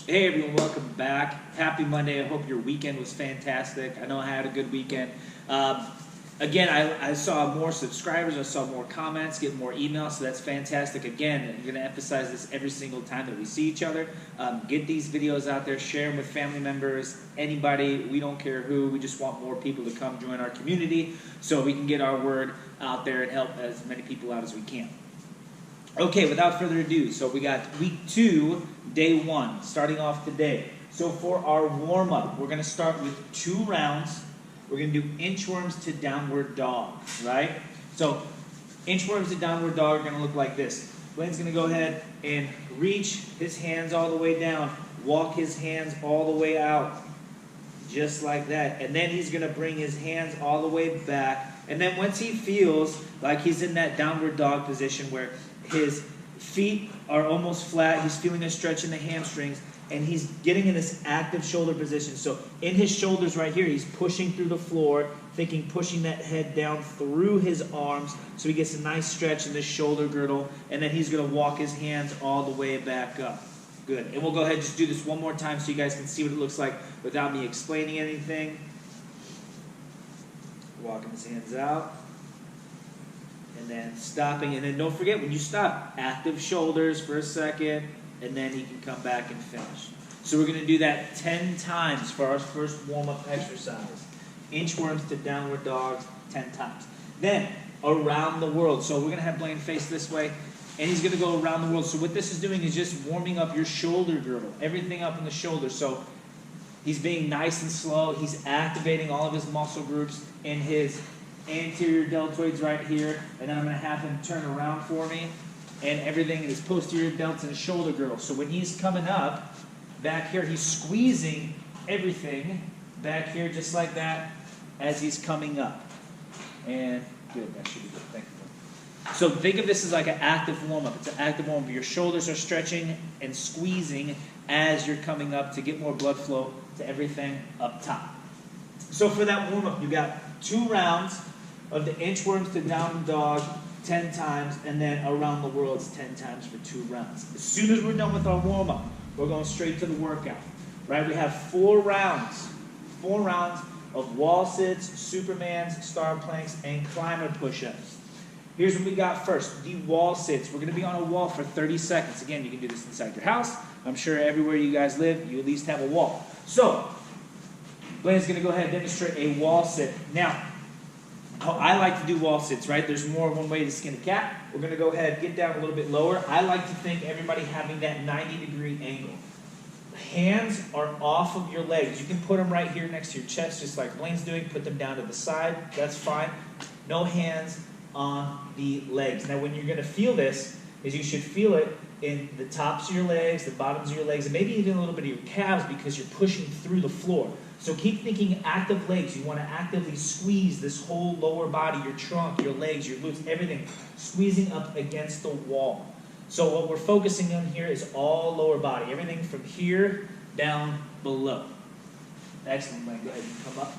Hey everyone, welcome back. Happy Monday. I hope your weekend was fantastic. I know I had a good weekend. Again, I saw more subscribers, I saw more comments, get more emails, so that's fantastic. Again, I'm going to emphasize this every single time that we see each other. Get these videos out there, share them with family members, anybody, we don't care who, we just want more people to come join our community so we can get our word out there and help as many people out as we can. Okay, without further ado, so we got week 2, day 1, starting off today. So for our warm-up, we're going to start with 2 rounds. We're going to do inchworms to downward dog, right? So inchworms to downward dog are going to look like this. Blaine's going to go ahead and reach his hands all the way down, walk his hands all the way out, just like that. And then he's going to bring his hands all the way back. And then once he feels like he's in that downward dog position where his feet are almost flat, he's feeling a stretch in the hamstrings, and he's getting in this active shoulder position. So in his shoulders right here, he's pushing through the floor, pushing that head down through his arms, so he gets a nice stretch in the shoulder girdle, and then he's going to walk his hands all the way back up. Good. And we'll go ahead and just do this one more time so you guys can see what it looks like without me explaining anything. Walking his hands out. And then stopping, and then don't forget when you stop, active shoulders for a second, and then he can come back and finish. So we're going to do that 10 times for our first warm-up exercise. Inchworms to downward dogs 10 times. Then around the world. So we're going to have Blaine face this way, and he's going to go around the world. So what this is doing is just warming up your shoulder girdle, everything up in the shoulder. So he's being nice and slow. He's activating all of his muscle groups in his anterior deltoids right here, and then I'm going to have him turn around for me, and everything in his posterior delts and his shoulder girdle. So when he's coming up, back here, he's squeezing everything back here just like that as he's coming up. And good, that should be good. Thank you. So think of this as like an active warm-up. It's an active warm-up. Your shoulders are stretching and squeezing as you're coming up to get more blood flow to everything up top. So for that warm-up, you got 2 rounds of the inchworms to downward dog 10 times, and then around the world it's 10 times for 2 rounds. As soon as we're done with our warm-up, we're going straight to the workout. Right? We have 4 rounds. 4 rounds of wall sits, supermans, star planks, and climber push-ups. Here's what we got first, the wall sits. We're going to be on a wall for 30 seconds. Again, you can do this inside your house. I'm sure everywhere you guys live, you at least have a wall. So, Blaine's going to go ahead and demonstrate a wall sit. Now, how I like to do wall sits, right? There's more than one way to skin a cat. We're going to go ahead and get down a little bit lower. I like to think everybody having that 90-degree angle. Hands are off of your legs. You can put them right here next to your chest, just like Blaine's doing. Put them down to the side. That's fine. No hands on the legs. Now, when you're going to feel this, is you should feel it in the tops of your legs, the bottoms of your legs, and maybe even a little bit of your calves because you're pushing through the floor. So keep thinking active legs. You want to actively squeeze this whole lower body, your trunk, your legs, your glutes, everything, squeezing up against the wall. So what we're focusing on here is all lower body, everything from here down below. Excellent, Mike. Go ahead and come up.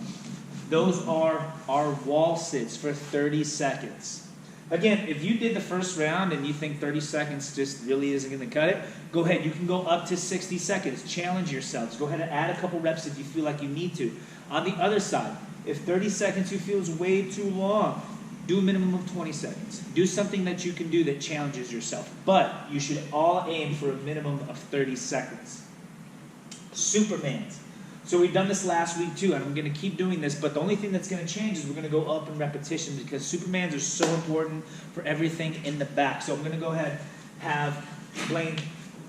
Those are our wall sits for 30 seconds. Again, if you did the first round and you think 30 seconds just really isn't going to cut it, go ahead. You can go up to 60 seconds. Challenge yourselves. Go ahead and add a couple reps if you feel like you need to. On the other side, if 30 seconds you feel is way too long, do a minimum of 20 seconds. Do something that you can do that challenges yourself. But you should all aim for a minimum of 30 seconds. Supermans. So we've done this last week too, and I'm going to keep doing this, but the only thing that's going to change is we're going to go up in repetition because Supermans are so important for everything in the back. So I'm going to go ahead and have Blaine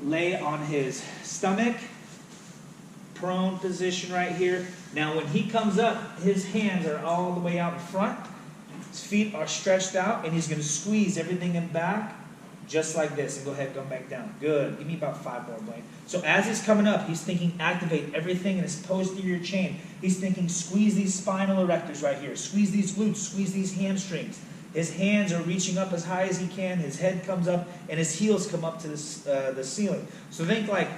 lay on his stomach, prone position right here. Now when he comes up, his hands are all the way out in front, his feet are stretched out, and he's going to squeeze everything in back just like this, and go ahead and go back down. Good. Give me about 5 more, Blaine. So as he's coming up, he's thinking activate everything in his posterior chain. He's thinking squeeze these spinal erectors right here. Squeeze these glutes. Squeeze these hamstrings. His hands are reaching up as high as he can. His head comes up, and his heels come up to the ceiling. So think like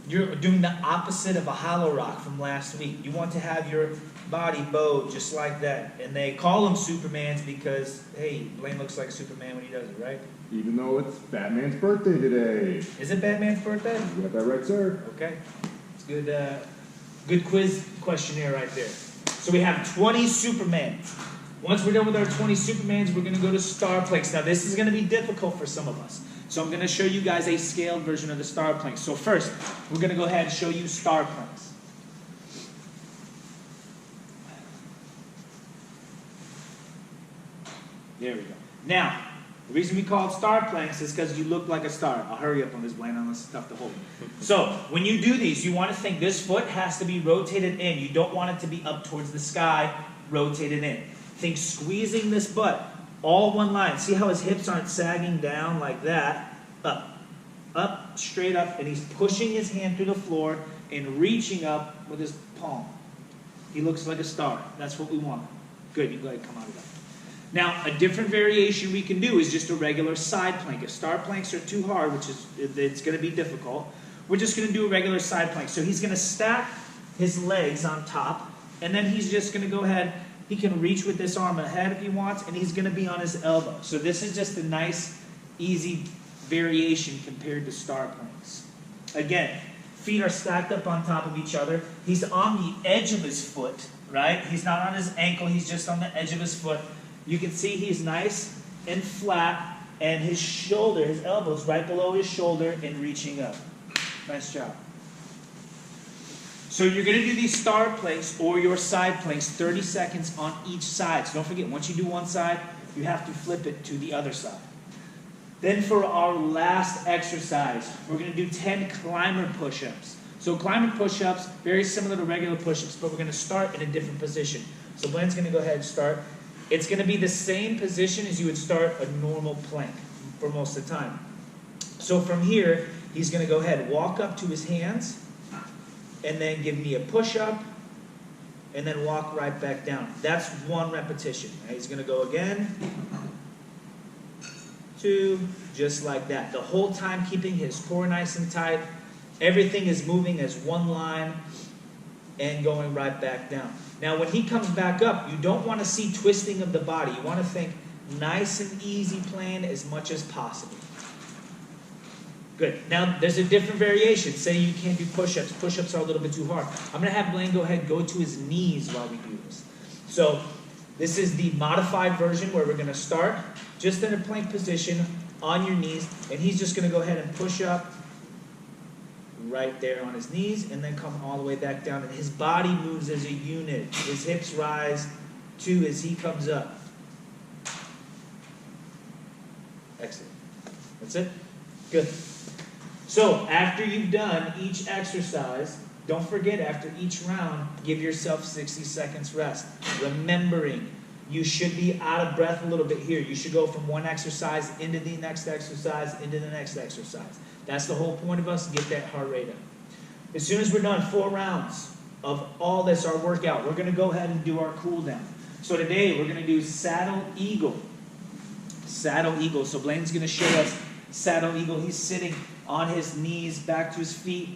you're doing the opposite of a hollow rock from last week. You want to have your body bow just like that. And they call them Supermans because, hey, Blaine looks like Superman when he does it, right? Even though it's Batman's birthday today. Is it Batman's birthday? You got that right, sir. Okay. It's good, good quiz questionnaire right there. So we have 20 Supermans. Once we're done with our 20 Supermans, we're going to go to star planks. Now, this is going to be difficult for some of us. So I'm going to show you guys a scaled version of the star planks. So first, we're going to go ahead and show you star planks. There we go. Now, the reason we call it star planks is because you look like a star. I'll hurry up on this, Blaine, unless it's tough to hold. So, when you do these, you want to think this foot has to be rotated in. You don't want it to be up towards the sky, rotated in. Think squeezing this butt, all one line. See how his hips aren't sagging down like that? Up, straight up, and he's pushing his hand through the floor and reaching up with his palm. He looks like a star. That's what we want. Good, you go ahead and come out of that. Now, a different variation we can do is just a regular side plank. If star planks are too hard, which is it's going to be difficult, we're just going to do a regular side plank. So he's going to stack his legs on top, and then he's just going to go ahead. He can reach with this arm ahead if he wants, and he's going to be on his elbow. So this is just a nice, easy variation compared to star planks. Again, feet are stacked up on top of each other. He's on the edge of his foot, right? He's not on his ankle. He's just on the edge of his foot. You can see he's nice and flat, and his shoulder, his elbow's right below his shoulder and reaching up. Nice job. So you're going to do these star planks or your side planks 30 seconds on each side. So don't forget, once you do one side, you have to flip it to the other side. Then for our last exercise, we're going to do 10 climber push-ups. So climber push-ups, very similar to regular push-ups, but we're going to start in a different position. So Blaine's going to go ahead and start. It's going to be the same position as you would start a normal plank for most of the time. So from here, he's going to go ahead and walk up to his hands, and then give me a push-up, and then walk right back down. That's one repetition. Right? He's going to go again, 2, just like that. The whole time keeping his core nice and tight. Everything is moving as one line and going right back down. Now, when he comes back up, you don't want to see twisting of the body. You want to think nice and easy playing as much as possible. Good. Now, there's a different variation. Say you can't do push-ups. Push-ups are a little bit too hard. I'm going to have Blaine go ahead and go to his knees while we do this. So, this is the modified version where we're going to start just in a plank position on your knees, and he's just going to go ahead and push up right there on his knees and then come all the way back down. And his body moves as a unit. His hips rise too as he comes up. Excellent. That's it? Good. So, after you've done each exercise, don't forget after each round, give yourself 60 seconds rest. Remembering, you should be out of breath a little bit here. You should go from one exercise into the next exercise, into the next exercise. That's the whole point of us, get that heart rate up. As soon as we're done, 4 rounds of all this, our workout, we're going to go ahead and do our cool down. So today, we're going to do saddle eagle. Saddle eagle. So Blaine's going to show us saddle eagle. He's sitting on his knees, back to his feet,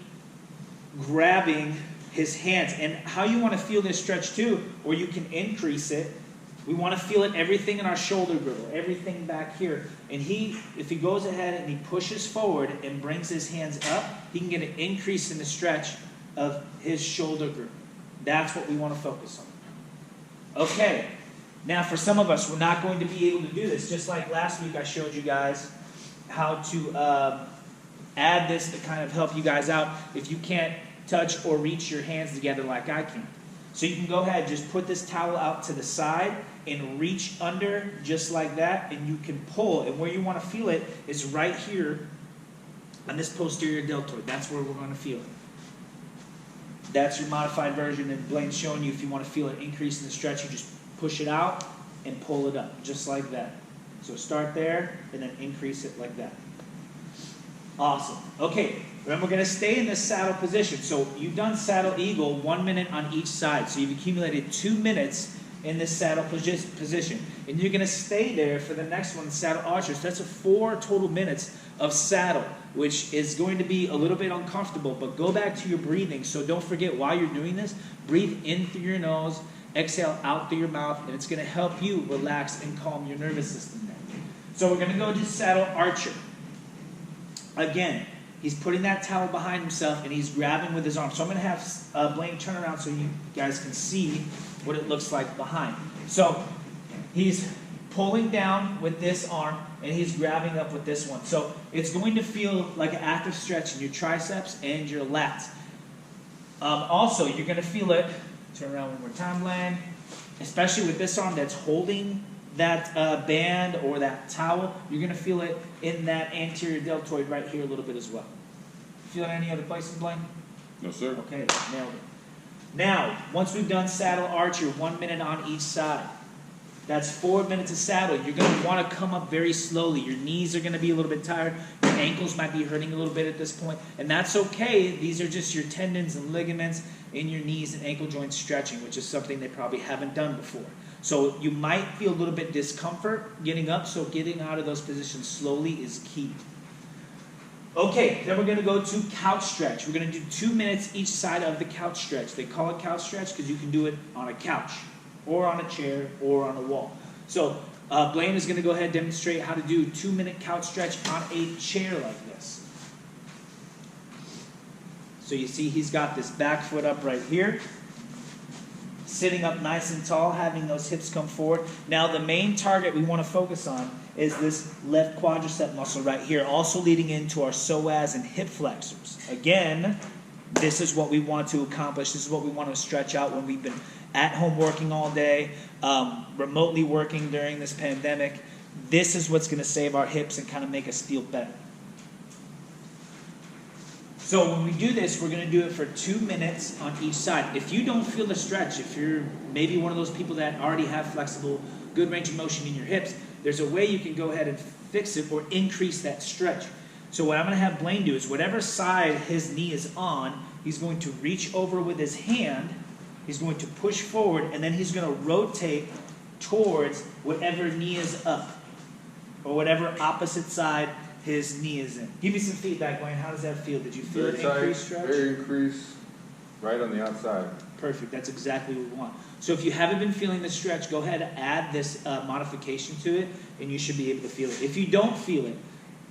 grabbing his hands. And how you want to feel this stretch too, or you can increase it. We want to feel it, everything in our shoulder girdle, everything back here. And if he goes ahead and he pushes forward and brings his hands up, he can get an increase in the stretch of his shoulder girdle. That's what we want to focus on. Okay, now for some of us, we're not going to be able to do this. Just like last week I showed you guys how to add this to kind of help you guys out if you can't touch or reach your hands together like I can. So you can go ahead, just put this towel out to the side and reach under just like that, and you can pull. And where you want to feel it is right here on this posterior deltoid. That's where we're going to feel it. That's your modified version, and Blaine's showing you if you want to feel an increase in the stretch, you just push it out and pull it up, just like that. So start there, and then increase it like that. Awesome. Okay, remember we're going to stay in this saddle position. So you've done saddle eagle 1 minute on each side. So you've accumulated 2 minutes in this saddle position. And you're going to stay there for the next one, saddle archer. So that's 4 total minutes of saddle, which is going to be a little bit uncomfortable. But go back to your breathing. So don't forget, while you're doing this, breathe in through your nose exhale out through your mouth, and it's going to help you relax and calm your nervous system down. So we're going to go to saddle archer. Again, he's putting that towel behind himself, and he's grabbing with his arm. So I'm going to have Blaine turn around so you guys can see what it looks like behind. So he's pulling down with this arm, and he's grabbing up with this one. So it's going to feel like an active stretch in your triceps and your lats. Also, you're going to feel it, turn around one more time, Blaine, especially with this arm that's holding that band or that towel, you're going to feel it in that anterior deltoid right here a little bit as well. Feel it any other places, Blaine? No, sir. Okay, nailed it. Now, once we've done saddle archer, 1 minute on each side. That's 4 minutes of saddle. You're going to want to come up very slowly. Your knees are going to be a little bit tired. Your ankles might be hurting a little bit at this point. And that's okay. These are just your tendons and ligaments in your knees and ankle joints stretching, which is something they probably haven't done before. So you might feel a little bit discomfort getting up, so getting out of those positions slowly is key. Okay, then we're going to go to couch stretch. We're going to do 2 minutes each side of the couch stretch. They call it couch stretch because you can do it on a couch, or on a chair, or on a wall. So Blaine is going to go ahead and demonstrate how to do 2 minute couch stretch on a chair like this. So you see he's got this back foot up right here, sitting up nice and tall, having those hips come forward. Now the main target we want to focus on is this left quadricep muscle right here, also leading into our psoas and hip flexors. Again, this is what we want to accomplish. This is what we want to stretch out when we've been at home working all day, remotely working during this pandemic. This is what's going to save our hips and kind of make us feel better. So when we do this, we're going to do it for 2 minutes on each side. If you don't feel the stretch, if you're maybe one of those people that already have flexible, good range of motion in your hips, there's a way you can go ahead and fix it or increase that stretch. So what I'm going to have Blaine do is whatever side his knee is on, he's going to reach over with his hand, he's going to push forward, and then he's going to rotate towards whatever knee is up, or whatever opposite side his knee is in. Give me some feedback, Blaine. How does that feel? Did you feel an increased stretch? Very increased, right on the outside. Perfect. That's exactly what we want. So if you haven't been feeling the stretch, go ahead and add this modification to it, and you should be able to feel it. If you don't feel it,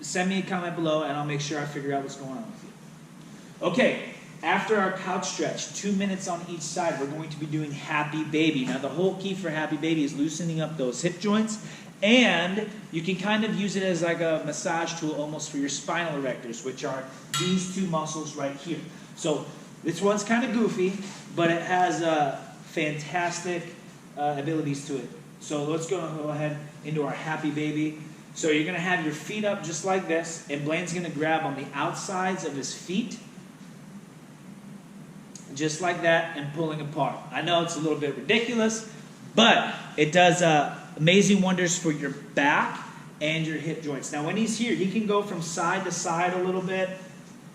send me a comment below, and I'll make sure I figure out what's going on with you. Okay, after our couch stretch, 2 minutes on each side, we're going to be doing Happy Baby. Now, the whole key for Happy Baby is loosening up those hip joints, and you can kind of use it as like a massage tool almost for your spinal erectors, which are these two muscles right here. So this one's kind of goofy, but it has fantastic abilities to it. So let's go ahead into our Happy Baby. So you're going to have your feet up just like this, and Blaine's going to grab on the outsides of his feet, just like that, and pulling apart. I know it's a little bit ridiculous, but it does amazing wonders for your back and your hip joints. Now when he's here, he can go from side to side a little bit,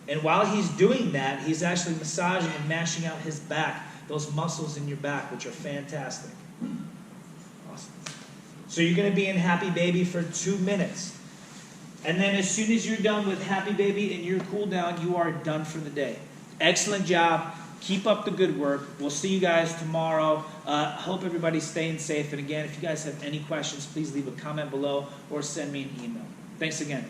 and while he's doing that, he's actually massaging and mashing out his back, those muscles in your back, which are fantastic. Awesome. So you're going to be in Happy Baby for 2 minutes. And then as soon as you're done with Happy Baby and your cool down, you are done for the day. Excellent job. Keep up the good work. We'll see you guys tomorrow. Hope everybody's staying safe. And again, if you guys have any questions, please leave a comment below or send me an email. Thanks again.